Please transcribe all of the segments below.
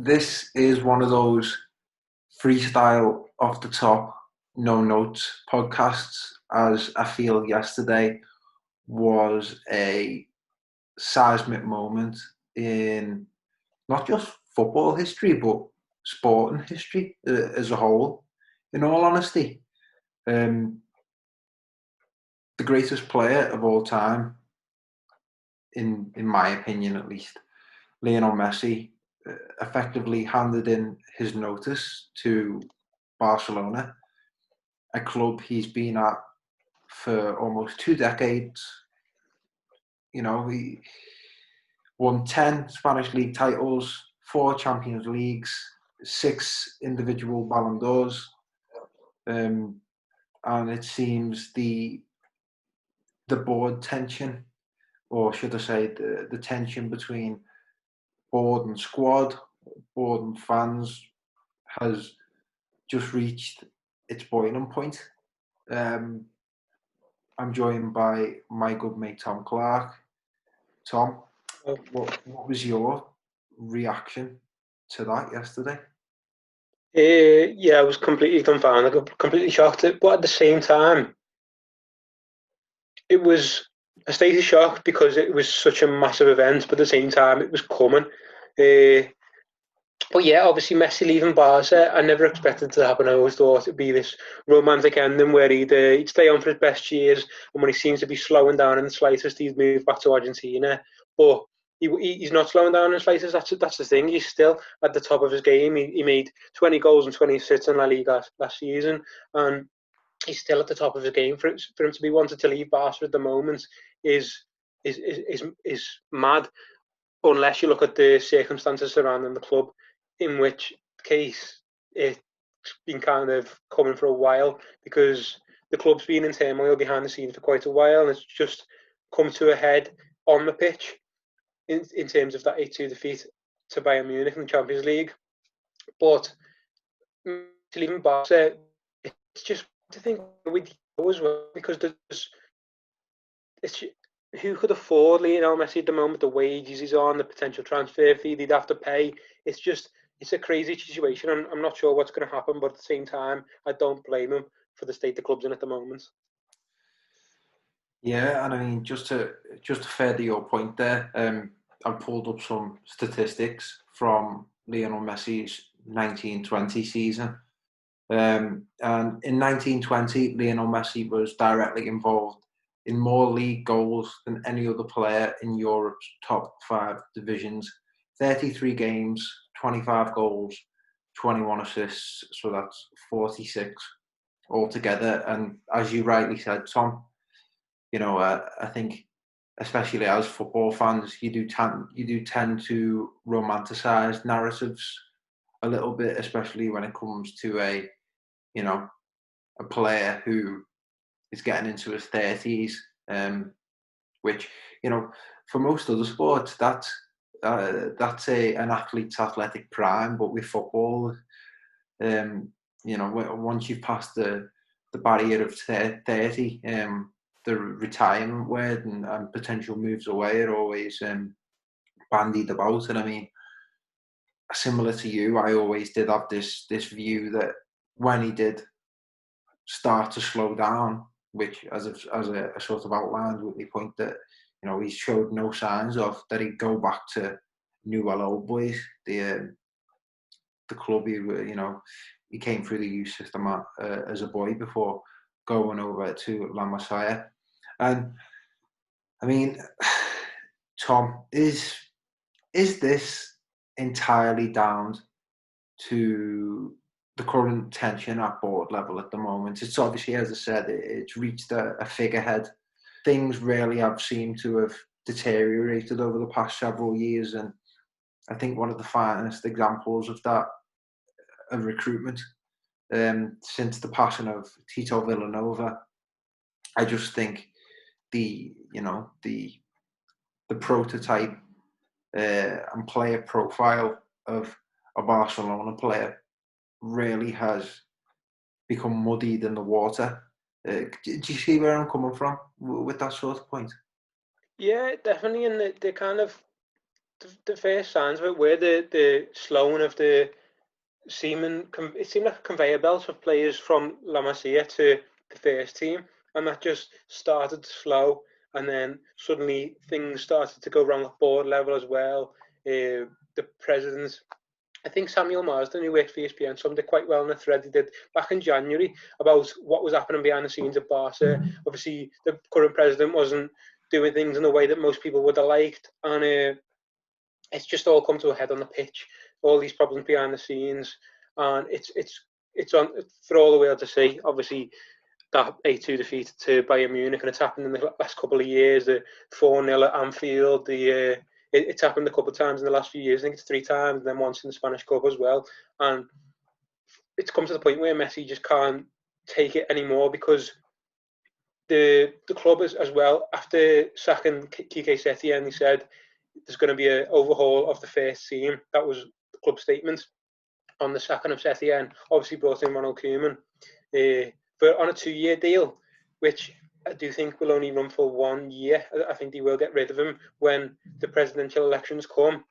This is one of those freestyle off the top, no notes podcasts, as I feel yesterday was a seismic moment in not just football history, but sporting history as a whole. In all honesty, um, the greatest player of all time, in my opinion at least, Lionel Messi, effectively handed in his notice to Barcelona, a club he's been at for almost 2 decades. You know, he won 10 Spanish league titles, 4 Champions Leagues, 6 individual Ballon d'Ors, and it seems the board tension, or should I say the tension between board and squad, board and fans, has just reached its boiling point. I'm joined by my good mate Tom Clarke. Tom, what was your reaction to that yesterday? Yeah, I was completely dumbfounded, completely shocked. But at the same time, it was a state of shock because it was such a massive event. But at the same time, it was coming. But yeah, obviously Messi leaving Barca, I never expected to happen. I always thought it'd be this romantic ending where he'd stay on for his best years, and when he seems to be slowing down in the slightest, he'd move back to Argentina. But he's not slowing down in the slightest. That's the thing. He's still at the top of his game. He made 20 goals and 20 assists in La Liga last season, and he's still at the top of his game. For him to be wanted to leave Barca at the moment is mad, unless you look at the circumstances surrounding the club, in which case it's been kind of coming for a while, because the club's been in turmoil behind the scenes for quite a while, and it's just come to a head on the pitch in terms of that 8-2 defeat to Bayern Munich in the Champions League. But leaving Barca, it's just to think with you as well, because who could afford Lionel Messi at the moment? The wages he's on, the potential transfer fee they'd have to pay. It's a crazy situation. I'm not sure what's going to happen, but at the same time, I don't blame him for the state the club's in at the moment. Yeah, and I mean, just to further your point there, I pulled up some statistics from Lionel Messi's 1920 season. And in 1920, Lionel Messi was directly involved in more league goals than any other player in Europe's top 5 divisions. 33 games, 25 goals, 21 assists, so that's 46 altogether. And as you rightly said, Tom, you know, I think, especially as football fans, you do tend to romanticize narratives a little bit, especially when it comes to a player who is getting into his 30s, which, for most other sports, that's an athlete's athletic prime. But with football, once you've passed the barrier of 30, the retirement word and potential moves away are always bandied about. And I mean, similar to you, I always did have this view that when he did start to slow down, which as a sort of outlined with the point that he showed no signs of, that he'd go back to Newell Old Boys, the club he came through the youth system as a boy before going over to La Masia. And I mean, Tom, is this entirely down to the current tension at board level at the moment? It's obviously, as I said, it's reached a figurehead. Things really have seemed to have deteriorated over the past several years, and I think one of the finest examples of that of recruitment since the passing of Tito Villanova. I just think the prototype and player profile of a Barcelona player really has become muddied in the water. Do you see where I'm coming from with that sort of point? Yeah, definitely. And the kind of the first signs of it were the slowing of the seeming. It seemed like a conveyor belt of players from La Masia to the first team, and that just started slow, and then suddenly things started to go wrong at board level as well. The president, I think Samuel Marsden, who worked for ESPN, summed it quite well in a thread he did back in January about what was happening behind the scenes at Barca. Obviously, the current president wasn't doing things in the way that most people would have liked, and it's just all come to a head on the pitch. All these problems behind the scenes, and it's on for all the world to see. Obviously, that 8-2 defeat to Bayern Munich, and it's happened in the last couple of years. The 4-0 at Anfield. It's happened a couple of times in the last few years. I think it's 3 times, and then once in the Spanish Cup as well. And it's come to the point where Messi just can't take it anymore, because the club as well, after sacking Quique Setien, he said there's going to be an overhaul of the first team. That was the club statement on the sacking of Setien. Obviously brought in Ronald Koeman but on a 2-year deal, which I do think will only run for 1 year. I think they will get rid of him when the presidential elections come,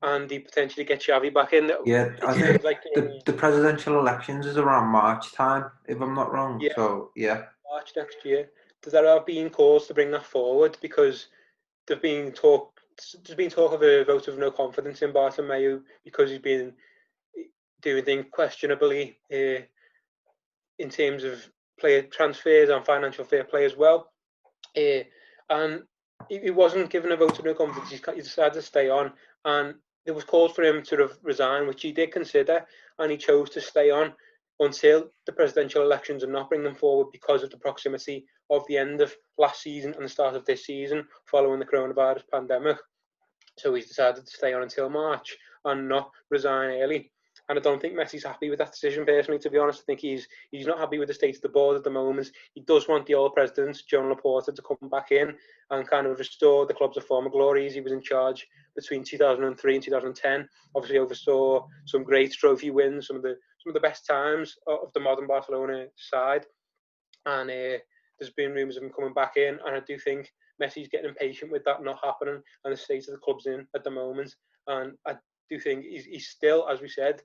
and they potentially get Xavi back in. Yeah, I think like the presidential elections is around March time, if I'm not wrong. Yeah. So yeah, March next year. There have been calls to bring that forward, because there's been talk of a vote of no confidence in Bartomeu, because he's been doing things questionably in terms of player transfers and financial fair play as well. And he wasn't given a vote of no confidence. He decided to stay on, and there was calls for him to resign, which he did consider, and he chose to stay on until the presidential elections and not bring them forward, because of the proximity of the end of last season and the start of this season following the coronavirus pandemic. So he's decided to stay on until March and not resign early. And I don't think Messi's happy with that decision, personally, to be honest. I think he's not happy with the state of the board at the moment. He does want the old president, Joan Laporta, to come back in and kind of restore the club's former glories. He was in charge between 2003 and 2010. Obviously oversaw some great trophy wins, some of the best times of the modern Barcelona side. And there's been rumours of him coming back in, and I do think Messi's getting impatient with that not happening and the state of the club's in at the moment. And I do think he's still, as we said,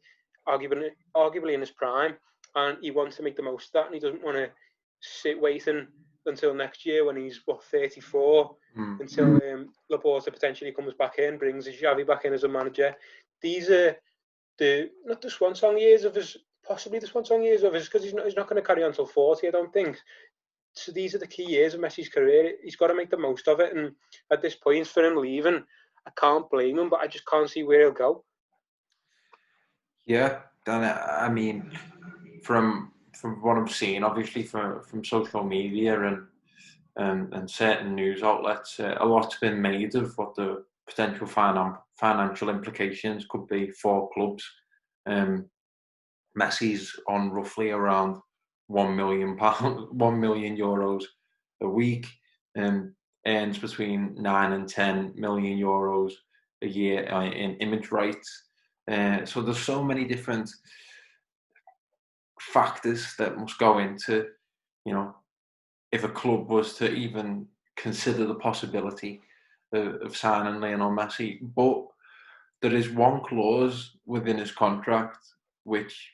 arguably in his prime, and he wants to make the most of that, and he doesn't want to sit waiting until next year when he's 34 until Laporta potentially comes back in, brings Xavi back in as a manager. These are not the swan song years of his, possibly the swan song years of his, because he's not going to carry on until 40, I don't think. So these are the key years of Messi's career. He's got to make the most of it, and at this point, for him leaving, I can't blame him, but I just can't see where he'll go. Yeah, and I mean, from what I'm seeing, obviously from social media and certain news outlets, a lot's been made of what the potential financial implications could be for clubs. Messi's on roughly around £1 million, €1 million a week, and earns between 9 and 10 million euros a year in image rights. So there's so many different factors that must go into, if a club was to even consider the possibility of signing Lionel Messi. But there is one clause within his contract which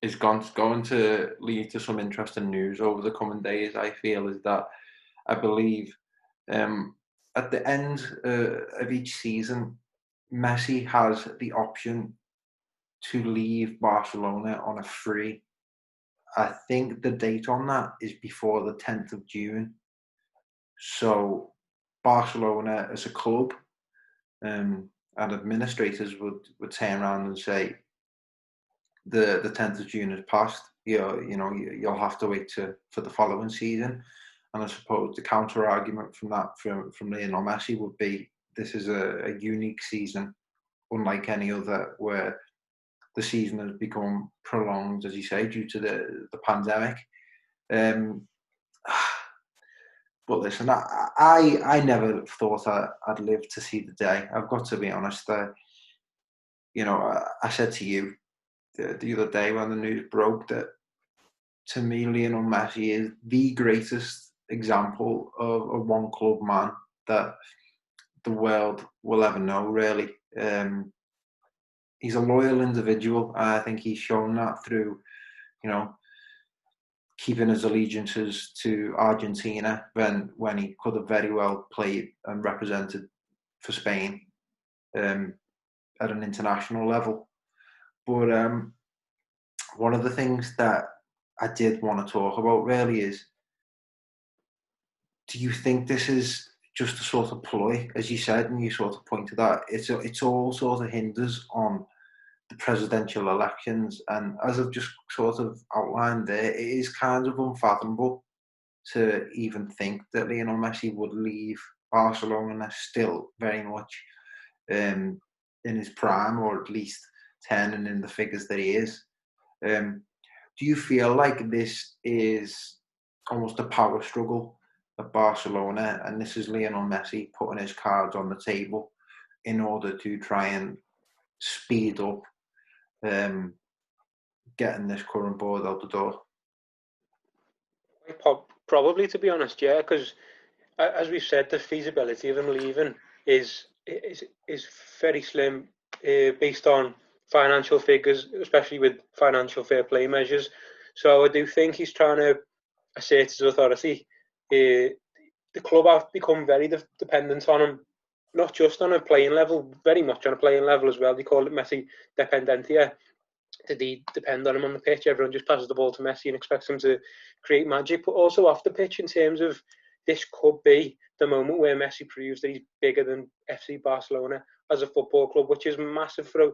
is going to lead to some interesting news over the coming days, I feel, is that I believe at the end of each season, Messi has the option to leave Barcelona on a free. I think the date on that is before the 10th of June. So Barcelona as a club and administrators would turn around and say, the 10th of June has passed. You'll have to wait for the following season. And I suppose the counter argument from that from Lionel Messi would be, this is a unique season, unlike any other, where the season has become prolonged, as you say, due to the pandemic. But listen, I never thought I'd live to see the day. I've got to be honest. I said to you the other day when the news broke that, to me, Lionel Messi is the greatest example of a one club man that the world will ever know, really. He's a loyal individual, and I think he's shown that through, keeping his allegiances to Argentina when he could have very well played and represented for Spain at an international level. But one of the things that I did want to talk about really is, do you think this is just a sort of ploy, as you said, and you sort of pointed out, it's all sort of hinders on the presidential elections, and as I've just sort of outlined there, it is kind of unfathomable to even think that Lionel Messi would leave Barcelona still very much in his prime, or at least turning in the figures that he is. Do you feel like this is almost a power struggle at Barcelona, and this is Lionel Messi putting his cards on the table in order to try and speed up getting this current board out the door? Probably, to be honest, yeah, because as we've said, the feasibility of him leaving is very slim, based on financial figures, especially with financial fair play measures. So I do think he's trying to assert his authority. The club have become very dependent on him, not just on a playing level, very much on a playing level as well. They call it Messi dependencia. They depend on him on the pitch. Everyone just passes the ball to Messi and expects him to create magic, but also off the pitch, in terms of this could be the moment where Messi proves that he's bigger than FC Barcelona as a football club, which is massive for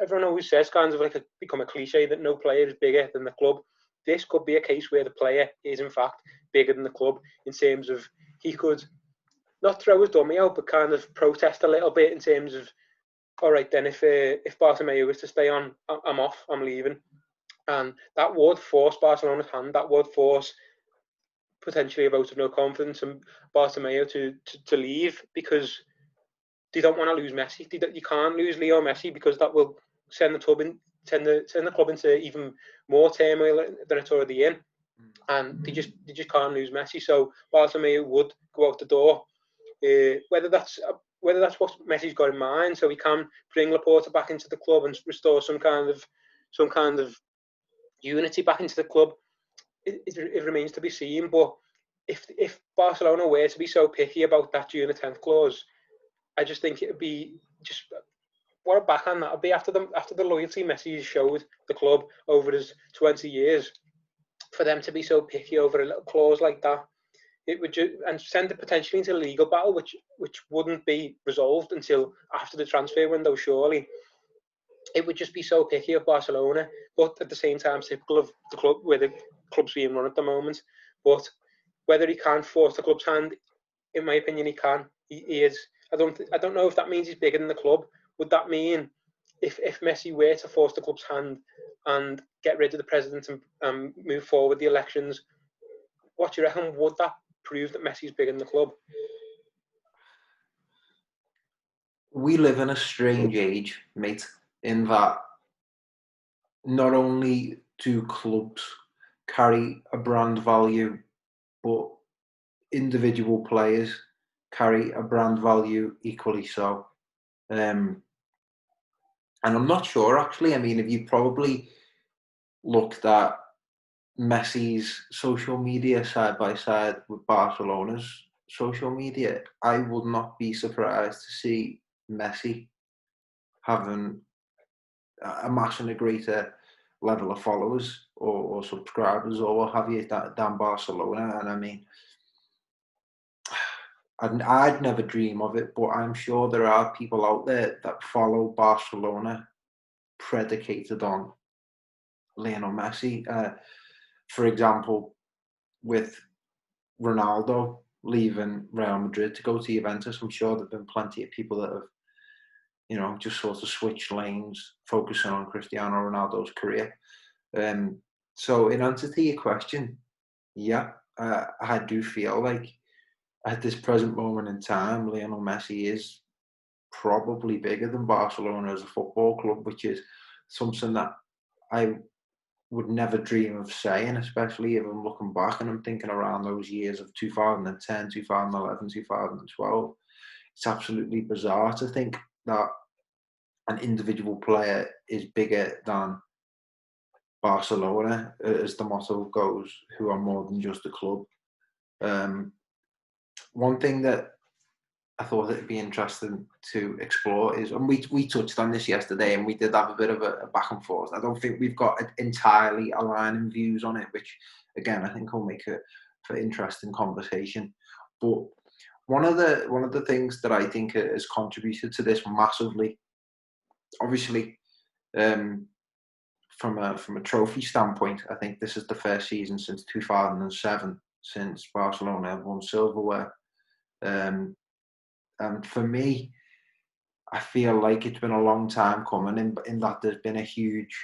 everyone always says, kind of like become a cliche, that no player is bigger than the club. This could be a case where the player is in fact bigger than the club, in terms of he could not throw his dummy out, but kind of protest a little bit in terms of, all right then, if Bartomeu was to stay on, I'm off, I'm leaving. And that would force Barcelona's hand, that would force potentially a vote of no confidence and Bartomeu to leave, because they don't want to lose Messi. You can't lose Leo Messi, because that will send the club into even more turmoil than it's already in. And they just can't lose Messi. So Bartomeu would go out the door. Whether that's what Messi's got in mind, so he can bring Laporta back into the club and restore some kind of unity back into the club, it remains to be seen. But if Barcelona were to be so picky about that June the 10th clause, I just think it would be just, what a backhand that would be after the loyalty Messi showed the club over his 20 years. For them to be so picky over a little clause like that, it would and send it potentially into a legal battle, which wouldn't be resolved until after the transfer window, surely. It would just be so picky of Barcelona, but at the same time typical of the club, where the club's being run at the moment. But whether he can force the club's hand, in my opinion, he can. He is. I don't know if that means he's bigger than the club. Would that mean if Messi were to force the club's hand and get rid of the president and move forward the elections, what do you reckon? Would that prove that Messi's bigger than the club? We live in a strange age, mate, in that not only do clubs carry a brand value, but individual players carry a brand value equally so. And I'm not sure, actually. I mean, if you probably looked at Messi's social media side by side with Barcelona's social media, I would not be surprised to see Messi amassing a greater level of followers or subscribers or what have you than Barcelona. And I mean, I'd never dream of it, but I'm sure there are people out there that follow Barcelona predicated on Lionel Messi. For example, with Ronaldo leaving Real Madrid to go to Juventus, I'm sure there've been plenty of people that have, just sort of switched lanes, focusing on Cristiano Ronaldo's career. So in answer to your question, yeah, I do feel like at this present moment in time, Lionel Messi is probably bigger than Barcelona as a football club, which is something that I would never dream of saying, especially if I'm looking back and I'm thinking around those years of 2010, 2011, 2012. it's absolutely bizarre to think that an individual player is bigger than Barcelona, as the motto goes, who are more than just a club. One thing that I thought it'd be interesting to explore is, and we touched on this yesterday, and we did have a bit of a back and forth. I don't think we've got entirely aligning views on it, which again I think will make it for interesting conversation. But one of the things that I think has contributed to this massively, obviously, from a trophy standpoint, I think this is the first season since 2007 since Barcelona have won silverware. And for me, I feel like it's been a long time coming in that there's been a huge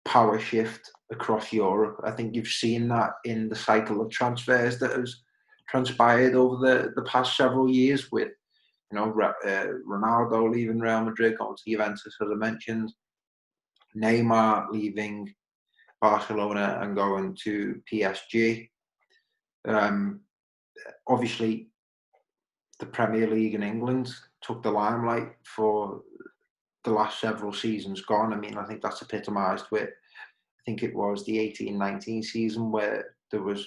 power shift across Europe. I think you've seen that in the cycle of transfers that has transpired over the past several years with, Ronaldo leaving Real Madrid, going to Juventus, as I mentioned, Neymar leaving Barcelona and going to PSG. Obviously, the Premier League in England took the limelight for the last several seasons gone. I mean, I think that's epitomised with, I think it was the 18-19 season where there was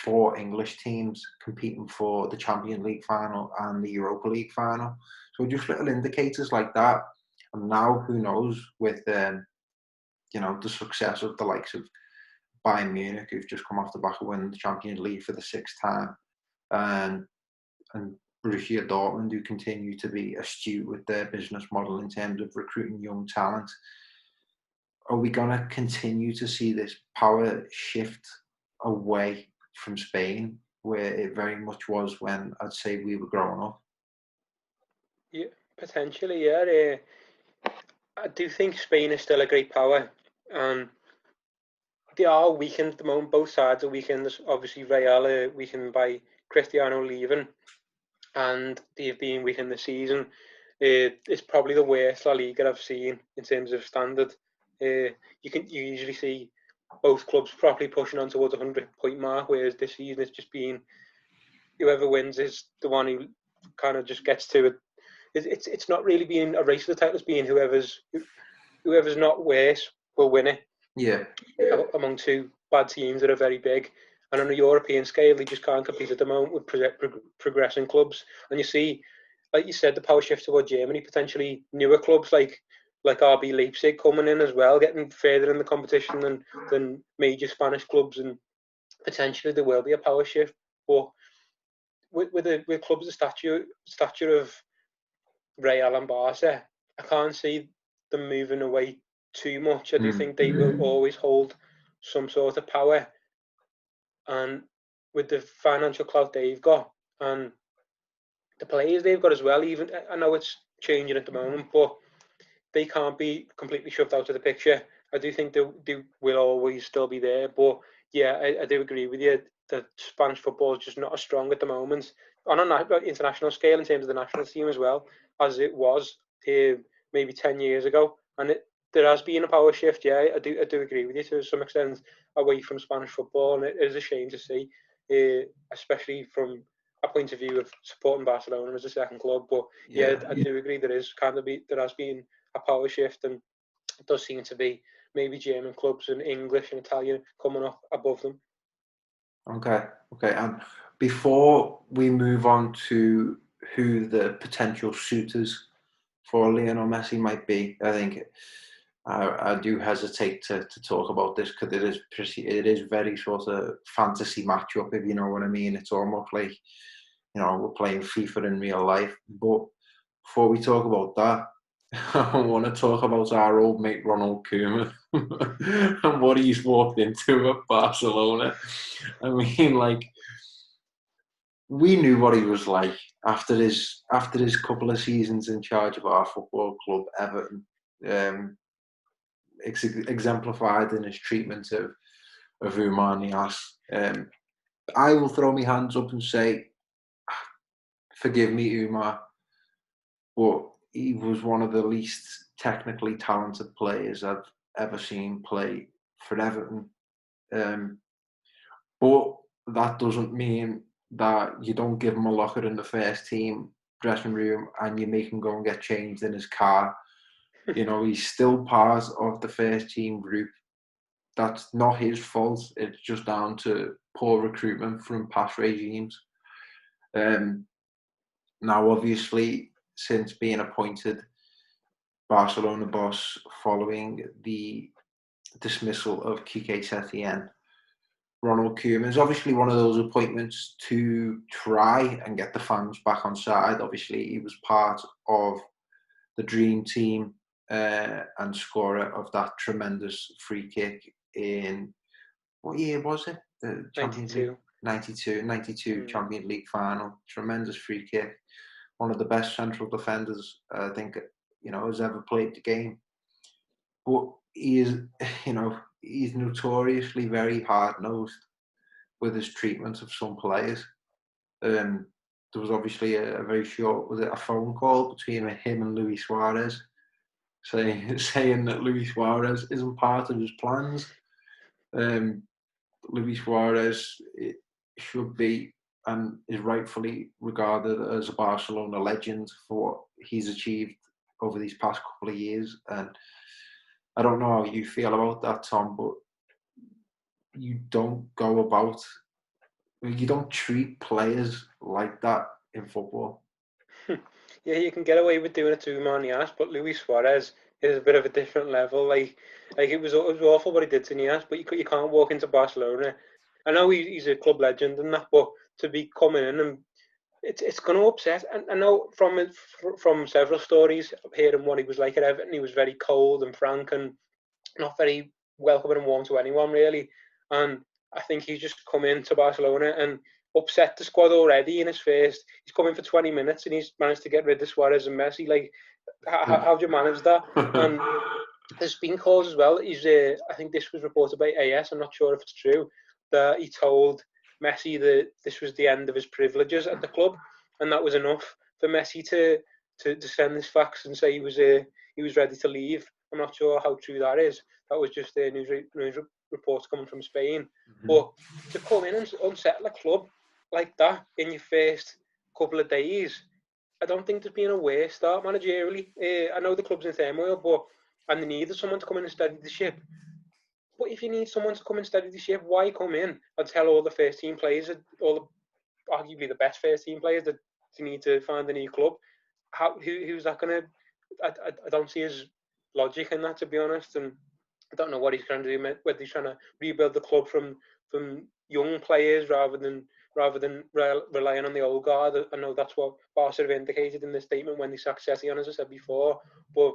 4 English teams competing for the Champions League final and the Europa League final. So just little indicators like that. And now, who knows, with the success of the likes of Bayern Munich, who've just come off the back of winning the Champions League for the 6th time, and Borussia Dortmund, who continue to be astute with their business model in terms of recruiting young talent. Are we going to continue to see this power shift away from Spain, where it very much was when I'd say we were growing up? Yeah, potentially, yeah. I do think Spain is still a great power. They are weakened at the moment. Both sides are weakened. Obviously, Real are weakened by Cristiano leaving, and they've been weakened this season. It's probably the worst La Liga I've seen in terms of standard. You usually see both clubs properly pushing on towards the 100-point mark, whereas this season it's just been whoever wins is the one who kind of just gets to it. It's not really being a race for the title. It's being whoever's not worse will win it. Yeah. Among 2 bad teams that are very big. And on a European scale, they just can't compete at the moment with progressing clubs. And you see, like you said, the power shift toward Germany, potentially newer clubs like RB Leipzig coming in as well, getting further in the competition than major Spanish clubs. And potentially there will be a power shift. But with clubs of stature of Real and Barca, I can't see them moving away too much. I do think they will always hold some sort of power, and with the financial clout they've got and the players they've got as well, even I know it's changing at the moment, but they can't be completely shoved out of the picture. I do think they will always still be there, but yeah, I do agree with you that Spanish football is just not as strong at the moment on an international scale in terms of the national team as well as it was maybe 10 years ago. And there has been a power shift, yeah, I do agree with you to some extent, away from Spanish football, and it is a shame to see, especially from a point of view of supporting Barcelona as a second club. But yeah, I do agree there has been a power shift, and it does seem to be maybe German clubs and English and Italian coming up above them. Okay. And before we move on to who the potential suitors for Lionel Messi might be, I think I do hesitate to talk about this because it is very sort of fantasy matchup, if you know what I mean. It's almost like, we're playing FIFA in real life. But before we talk about that, I want to talk about our old mate Ronald Koeman and what he's walked into at Barcelona. I mean, we knew what he was like after his couple of seasons in charge of our football club, Everton. Exemplified in his treatment of Umar. I will throw my hands up and say, forgive me, Umar, but he was one of the least technically talented players I've ever seen play for Everton. But that doesn't mean that you don't give him a locker in the first team dressing room and you make him go and get changed in his car. You know, he's still part of the first team group. That's not his fault. It's just down to poor recruitment from past regimes. Now, obviously, since being appointed Barcelona boss following the dismissal of Quique Setien, Ronald Koeman is obviously one of those appointments to try and get the fans back on side. Obviously, he was part of the dream team and scorer of that tremendous free kick in, what year was it? The Champions League 92 Champions League final. Tremendous free kick. One of the best central defenders I think has ever played the game. But he is, he's notoriously very hard-nosed with his treatment of some players. There was obviously a very short, was it a phone call between him and Luis Suarez, saying that Luis Suarez isn't part of his plans. Luis Suarez should be and is rightfully regarded as a Barcelona legend for what he's achieved over these past couple of years. And I don't know how you feel about that, Tom, but you don't treat players like that in football. Yeah, you can get away with doing it to him on the ass, but Luis Suarez is a bit of a different level. Like it was awful what he did to Nias, but you can't walk into Barcelona. I know he's a club legend and that, but to be coming in and it's going to upset. And I know from several stories, hearing what he was like at Everton, he was very cold and frank and not very welcoming and warm to anyone really. And I think he's just come into Barcelona and upset the squad already in his first. He's come in for 20 minutes and he's managed to get rid of Suarez and Messi. Like, how do you manage that? And there's been calls as well. I think this was reported by AS. I'm not sure if it's true that he told Messi that this was the end of his privileges at the club, and that was enough for Messi to send this fax and say he was ready to leave. I'm not sure how true that is. That was just the news reports coming from Spain. Mm-hmm. But to come in and unsettle a club like that in your first couple of days, I don't think there's been a worse start managerially. I know the club's in turmoil, and they needed someone to come in and steady the ship. But if you need someone to come and steady the ship, why come in and tell all the first team players, arguably the best first team players, that you need to find a new club? Who's that going to? I don't see his logic in that, to be honest, and I don't know what he's trying to do. Whether he's trying to rebuild the club from young players rather than relying on the old guard. I know that's what Barca have indicated in the statement when they sacked Setien, as I said before. But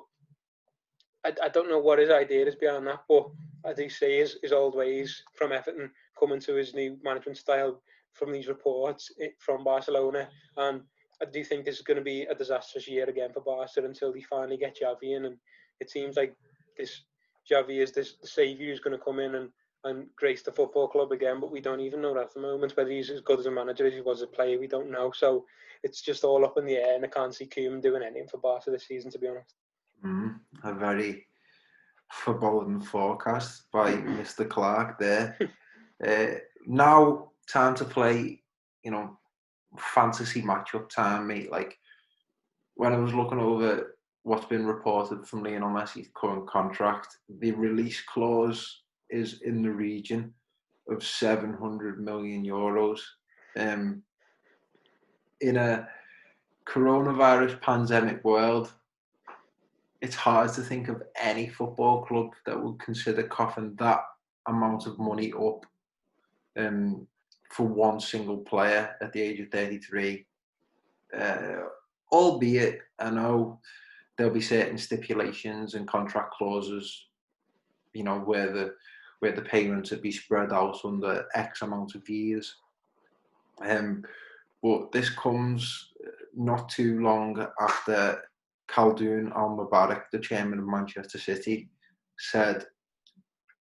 I don't know what his idea is behind that. But as he says, his old ways from Everton coming to his new management style from these reports from Barcelona. And I do think this is going to be a disastrous year again for Barca until they finally get Xavi in. And it seems like this Xavi is the saviour who's going to come in and grace the football club again, but we don't even know that at the moment. Whether he's as good as a manager as he was a player, we don't know. So it's just all up in the air, and I can't see Koeman doing anything for Barca this season, to be honest. A very foreboding forecast by Mr. Clarke there. Now, time to play, fantasy matchup time, mate. Like, when I was looking over what's been reported from Lionel Messi's current contract, the release clause is in the region of 700 million euros. In a coronavirus pandemic world, it's hard to think of any football club that would consider coughing that amount of money up for one single player at the age of 33. Albeit, I know there'll be certain stipulations and contract clauses, where the payments would be spread out under X amount of years. But this comes not too long after Khaldoon Al-Mubarak, the chairman of Manchester City, said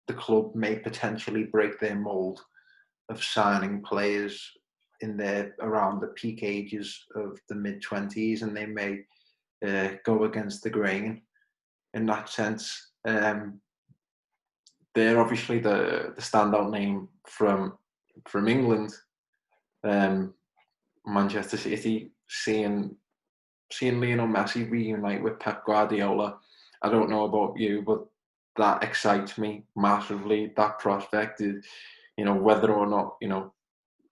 the club may potentially break their mould of signing players around the peak ages of the mid-20s, and they may go against the grain in that sense. They're obviously the standout name from England. Manchester City seeing seeing Lionel Messi reunite with Pep Guardiola, I don't know about you, but that excites me massively. That prospect is, whether or not,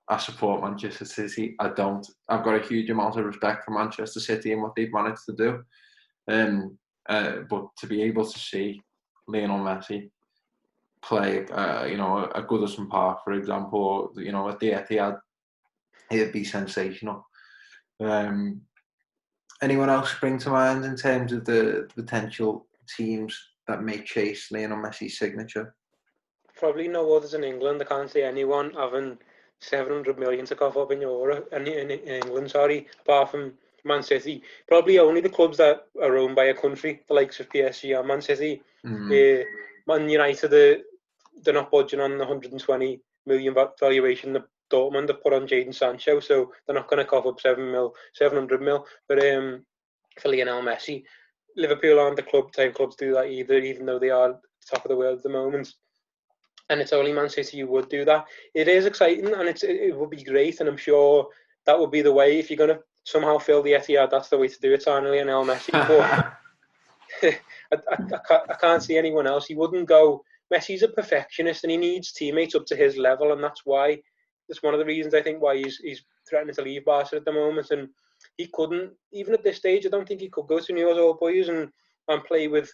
I support Manchester City, I don't. I've got a huge amount of respect for Manchester City and what they've managed to do. But to be able to see Lionel Messi play, at Goodison Park, for example, or, at the Etihad, it'd be sensational. Anyone else spring to mind in terms of the potential teams that may chase Lionel Messi's signature? Probably no others in England. I can't see anyone having 700 million to cough up in Europe, in England, apart from Man City. Probably only the clubs that are owned by a country, the likes of PSG and Man City. Man United, they're not budging on the 120 million valuation that Dortmund have put on Jadon Sancho, so they're not going to cough up 700 mil. But for Lionel Messi, Liverpool aren't the type clubs to do that either, even though they are top of the world at the moment. And it's only Man City who would do that. It is exciting, and it would be great, and I'm sure that would be the way. If you're going to somehow fill the Etihad, that's the way to do it, Lionel Messi. But I can't see anyone else. He wouldn't go. Messi's a perfectionist, and he needs teammates up to his level, and that's why. That's one of the reasons I think why he's threatening to leave Barca at the moment, and he couldn't, even at this stage. I don't think he could go to New Old Boys and play with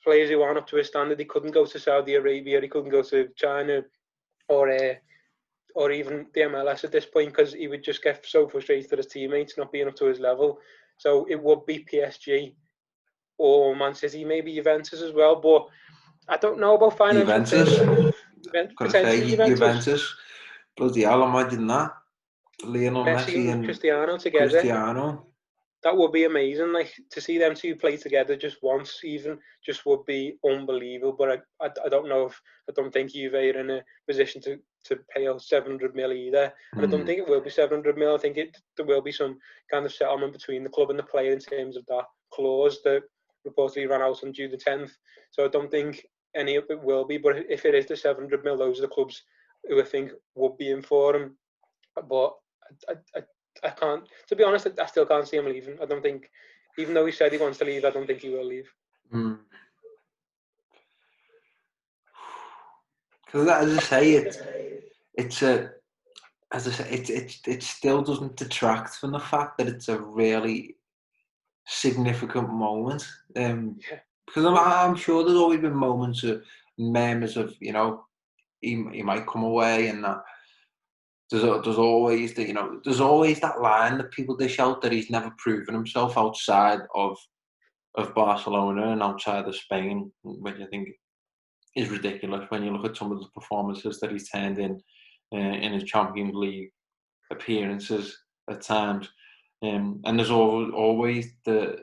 players who aren't up to his standard. He couldn't go to Saudi Arabia, he couldn't go to China or even the MLS at this point, because he would just get so frustrated at his teammates not being up to his level. So it would be PSG or Man City, maybe Juventus as well. But I don't know about financial Juventus. Potentially Juventus. Bloody hell, imagine that. Lionel Messi and Cristiano together. That would be amazing. Like, to see them two play together just once, even, just would be unbelievable. But I don't know I don't think Juve are in a position to pay out 700 mil either. And I don't think it will be 700 mil. I think there will be some kind of settlement between the club and the player in terms of that clause that reportedly ran out on June the 10th. So I don't think any of it will be. But if it is the 700 mil, those are the clubs who I think would be in for him. But I can't, to be honest, I still can't see him leaving. I don't think, even though he said he wants to leave, I don't think he will leave. Because as I say, it still doesn't detract from the fact that it's a really significant moment. Because I'm sure there's always been moments of murmurs of, he might come away, and that there's always that line that people dish out that he's never proven himself outside of Barcelona and outside of Spain, which I think is ridiculous when you look at some of the performances that he's turned in his Champions League appearances at times. And there's always the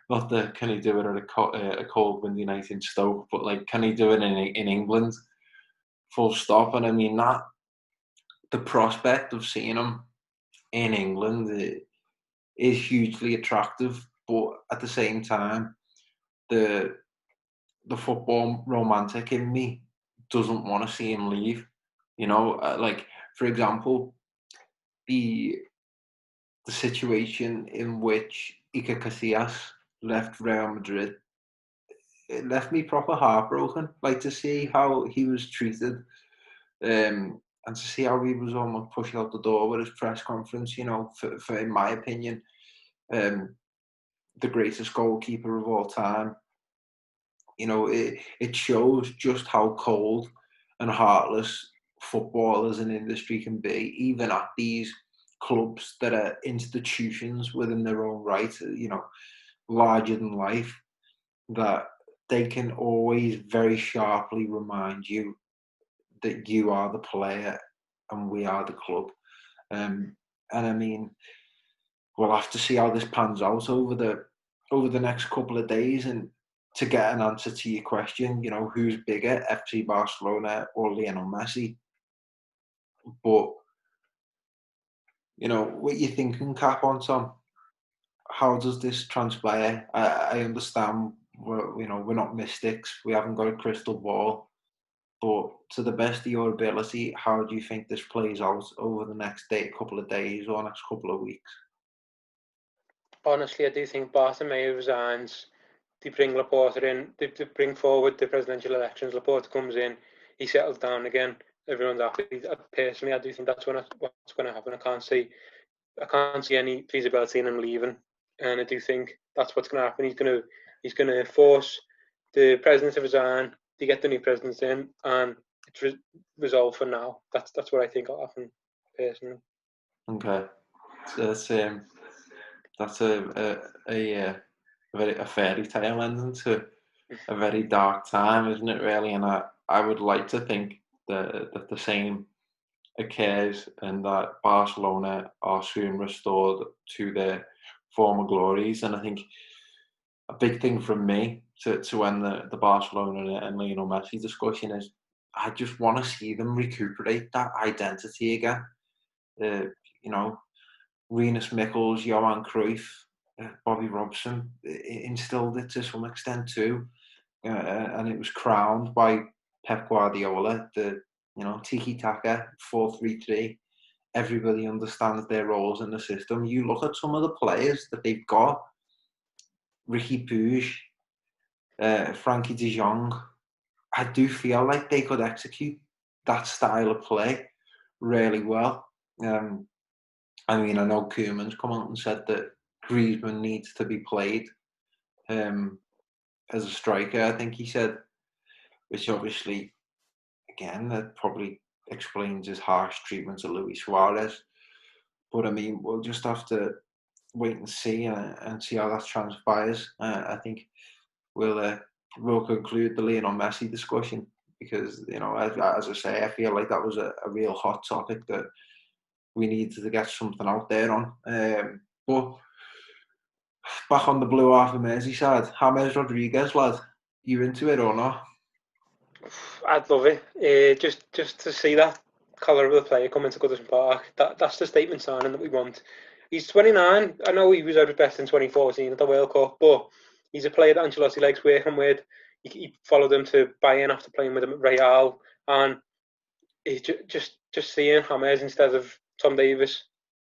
not the can he do it at a cold windy night in Stoke, but like, can he do it in England? Full stop. And I mean, that the prospect of seeing him in England is hugely attractive, but at the same time, the football romantic in me doesn't want to see him leave. Like, for example, the situation in which Iker Casillas left Real Madrid, it left me proper heartbroken. Like, to see how he was treated, and to see how he was almost pushed out the door with his press conference. For in my opinion, the greatest goalkeeper of all time. It shows just how cold and heartless football as an industry can be, even at these clubs that are institutions within their own right, larger than life, that they can always very sharply remind you that you are the player and we are the club. And I mean, we'll have to see how this pans out over the next couple of days, and to get an answer to your question, who's bigger, FC Barcelona or Lionel Messi? But, what you thinking, Cap, on Tom? How does this transpire? I understand we're not mystics. We haven't got a crystal ball. But to the best of your ability, how do you think this plays out over the next couple of days or next couple of weeks? Honestly, I do think Bartomeu resigns. They bring Laporta in. They bring forward the presidential elections. Laporta comes in. He settles down again. Everyone's happy. Personally, I do think that's what's going to happen. I can't see any feasibility in him leaving, and I do think that's what's going to happen. He's going to force the president to resign. To get the new president in, and it's resolved for now. That's what I think will happen, personally. Okay, so that's a fairy tale ending to a very dark time, isn't it? Really, and I would like to think that the same occurs and that Barcelona are soon restored to their former glories. And I think a big thing from me to end the Barcelona and Lionel Messi discussion is I just want to see them recuperate that identity again. Uh, you know, Rinus Michels, Johan Cruyff, Bobby Robson instilled it to some extent too. And it was crowned by Pep Guardiola, the tiki-taka, 4-3-3. Everybody understands their roles in the system. You look at some of the players that they've got, Ricky Puig, Frankie de Jong, I do feel like they could execute that style of play really well. I mean, I know Koeman's come out and said that Griezmann needs to be played as a striker, I think he said, which obviously, again, that probably explains his harsh treatment of Luis Suarez. But I mean, we'll just have to wait and see how that transpires. I think we'll conclude the Lionel Messi discussion because, as I say, I feel like that was a real hot topic that we needed to get something out there on. But back on the blue half of Merseyside, James Rodriguez, lad, you into it or not? I'd love it. Just to see that colour of the player come into Goodison Park. That's the statement signing that we want. He's 29. I know he was at his best in 2014 at the World Cup, but he's a player that Ancelotti likes working with. He followed him to Bayern after playing with him at Real, and just seeing James instead of Tom Davies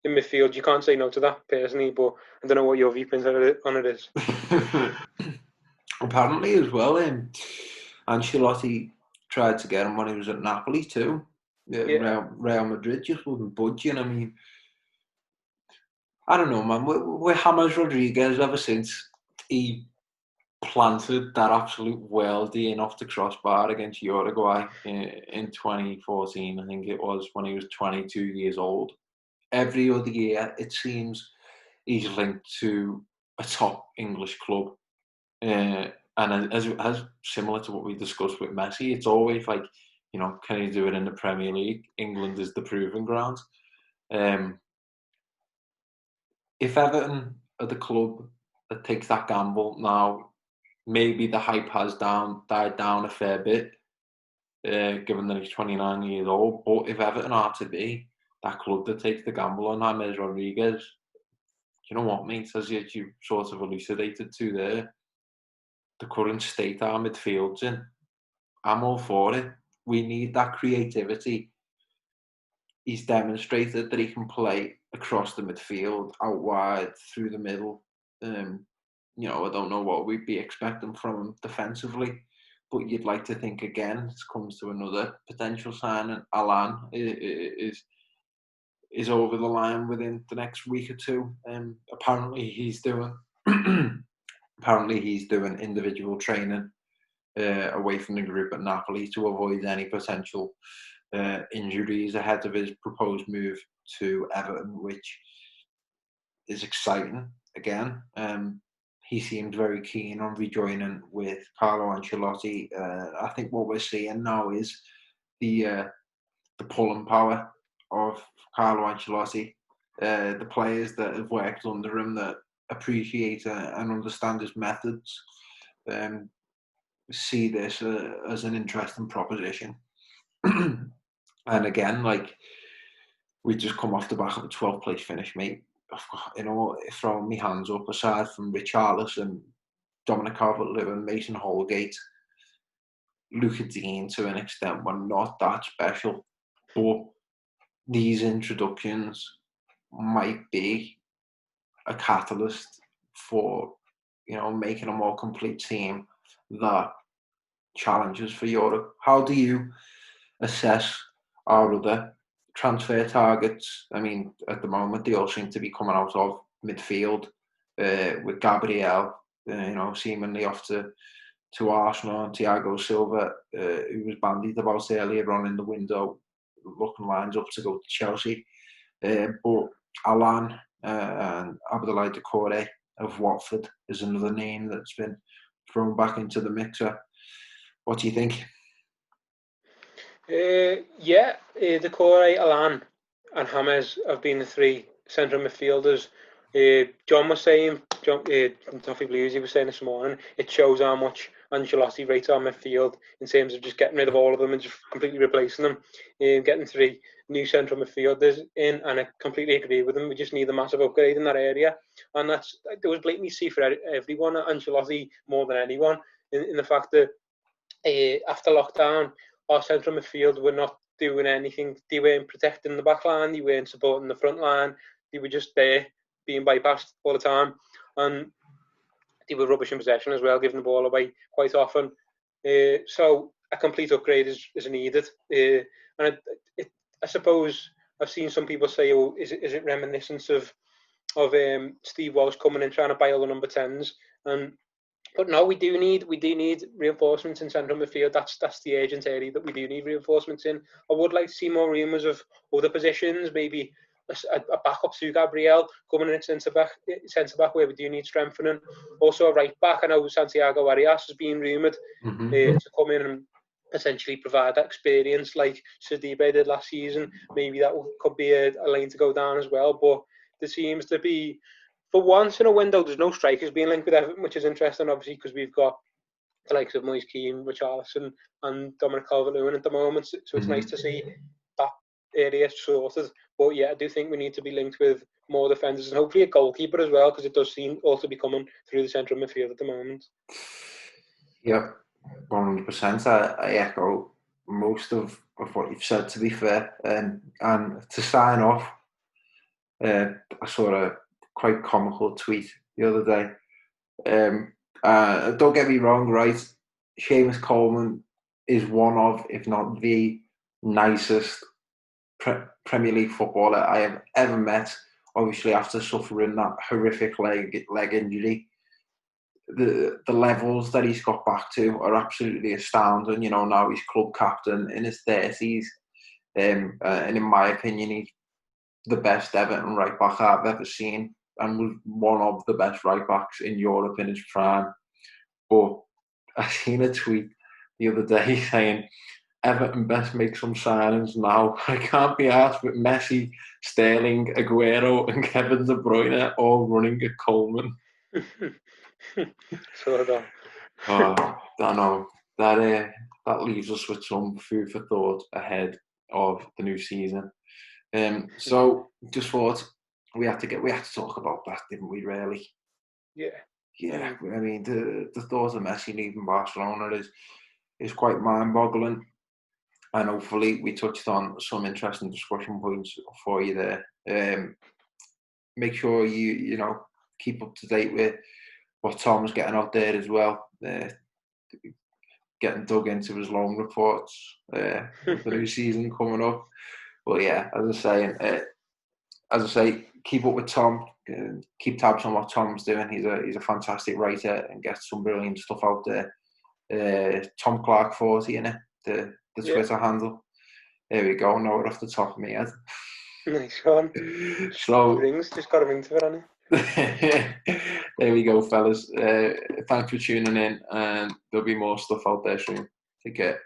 in midfield, you can't say no to that personally. But I don't know what your viewpoint on it is. Apparently, as well, Ancelotti tried to get him when he was at Napoli too. Yeah. Real Madrid just wouldn't budge. I mean, I don't know, man. With James Rodriguez, ever since he planted that absolute worldie in off the crossbar against Uruguay in 2014, I think it was, when he was 22 years old. Every other year, it seems he's linked to a top English club. And as similar to what we discussed with Messi, it's always like, can he do it in the Premier League? England is the proving ground. If Everton are the club that takes that gamble now, maybe the hype has died down a fair bit, given that he's 29 years old. But if Everton are to be that club that takes the gamble on James Rodriguez, you know what, mate, as you sort of elucidated to there, the current state our midfield's in, I'm all for it. We need that creativity. He's demonstrated that he can play across the midfield, out wide, through the middle. I don't know what we'd be expecting from him defensively, but you'd like to think again, it comes to another potential signing. Alan is over the line within the next week or two. Apparently he's doing individual training away from the group at Napoli to avoid any potential injuries ahead of his proposed move to Everton, which is exciting again. He seemed very keen on rejoining with Carlo Ancelotti. I think what we're seeing now is the pulling power of Carlo Ancelotti. The players that have worked under him that appreciate and understand his methods see this as an interesting proposition. And again, like, we just come off the back of a 12th place finish, mate. Throwing my hands up, aside from Richarlison, Dominic Calvert-Lewin, Mason Holgate, Luca Dean to an extent were not that special, but these introductions might be a catalyst for, making a more complete team that challenges for Europe. How do you assess our other transfer targets? I mean, at the moment, they all seem to be coming out of midfield, with Gabriel, seemingly off to Arsenal, and Thiago Silva, who was bandied about earlier on in the window, looking lines up to go to Chelsea. But Alan and Abdoulaye Doucouré of Watford is another name that's been thrown back into the mixer. What do you think? Doucouré, Alan and James have been the three central midfielders. John was saying, from Toffee Blues, he was saying this morning, it shows how much Ancelotti rates our midfield in terms of just getting rid of all of them and just completely replacing them, getting three new central midfielders in, and I completely agree with him. We just need a massive upgrade in that area, and there was blatantly see for everyone, Ancelotti more than anyone, in the fact that after lockdown, our central midfield were not doing anything. They weren't protecting the back line, they weren't supporting the front line, they were just there being bypassed all the time, and they were rubbish in possession as well, giving the ball away quite often. So a complete upgrade is needed. And I suppose I've seen some people say, "Oh, is it reminiscent of Steve Walsh coming in trying to buy all the number 10s?" But no, we do need reinforcements in central midfield. That's the urgent area that we do need reinforcements in. I would like to see more rumours of other positions, maybe a backup to Gabriel coming in at centre back where we do need strengthening. Also a right back. I know Santiago Arias has been rumoured to come in and essentially provide that experience like Sidibe did last season. Maybe that could be a lane to go down as well. But there seems to be, for once in a window, there's no strikers being linked with Everton, which is interesting, obviously, because we've got the likes of Moise Kean, Richarlison, and Dominic Calvert-Lewin at the moment. So it's nice to see that area sorted. But yeah, I do think we need to be linked with more defenders and hopefully a goalkeeper as well, because it does seem all to be coming through the central midfield at the moment. Yep, 100%. I echo most of what you've said, to be fair. And to sign off, I saw a quite comical tweet the other day. Don't get me wrong, right? Seamus Coleman is one of, if not the nicest Premier League footballer I have ever met. Obviously, after suffering that horrific leg injury, the levels that he's got back to are absolutely astounding. Now he's club captain in his 30s, and in my opinion, he's the best Everton right back I've ever seen, and was one of the best right backs in Europe in his prime. But I seen a tweet the other day saying, Everton best make some signings now. I can't be asked with Messi, Sterling, Aguero and Kevin De Bruyne all running at Coleman. I know. That leaves us with some food for thought ahead of the new season. So just thought we had to talk about that, didn't we, really? Yeah. I mean, the thought of Messi leaving Barcelona is quite mind-boggling, and hopefully we touched on some interesting discussion points for you there. Make sure you keep up to date with what Tom's getting out there as well. Getting dug into his loan reports for the new season coming up. But yeah, as I say, keep up with Tom. Keep tabs on what Tom's doing. He's a fantastic writer and gets some brilliant stuff out there. Tom Clarke 40, innit? The Twitter handle. There we go. Know it off the top of my head. Nice one. So just got a ring to it, hasn't it? There we go, fellas. Thanks for tuning in, and there'll be more stuff out there soon. Take care.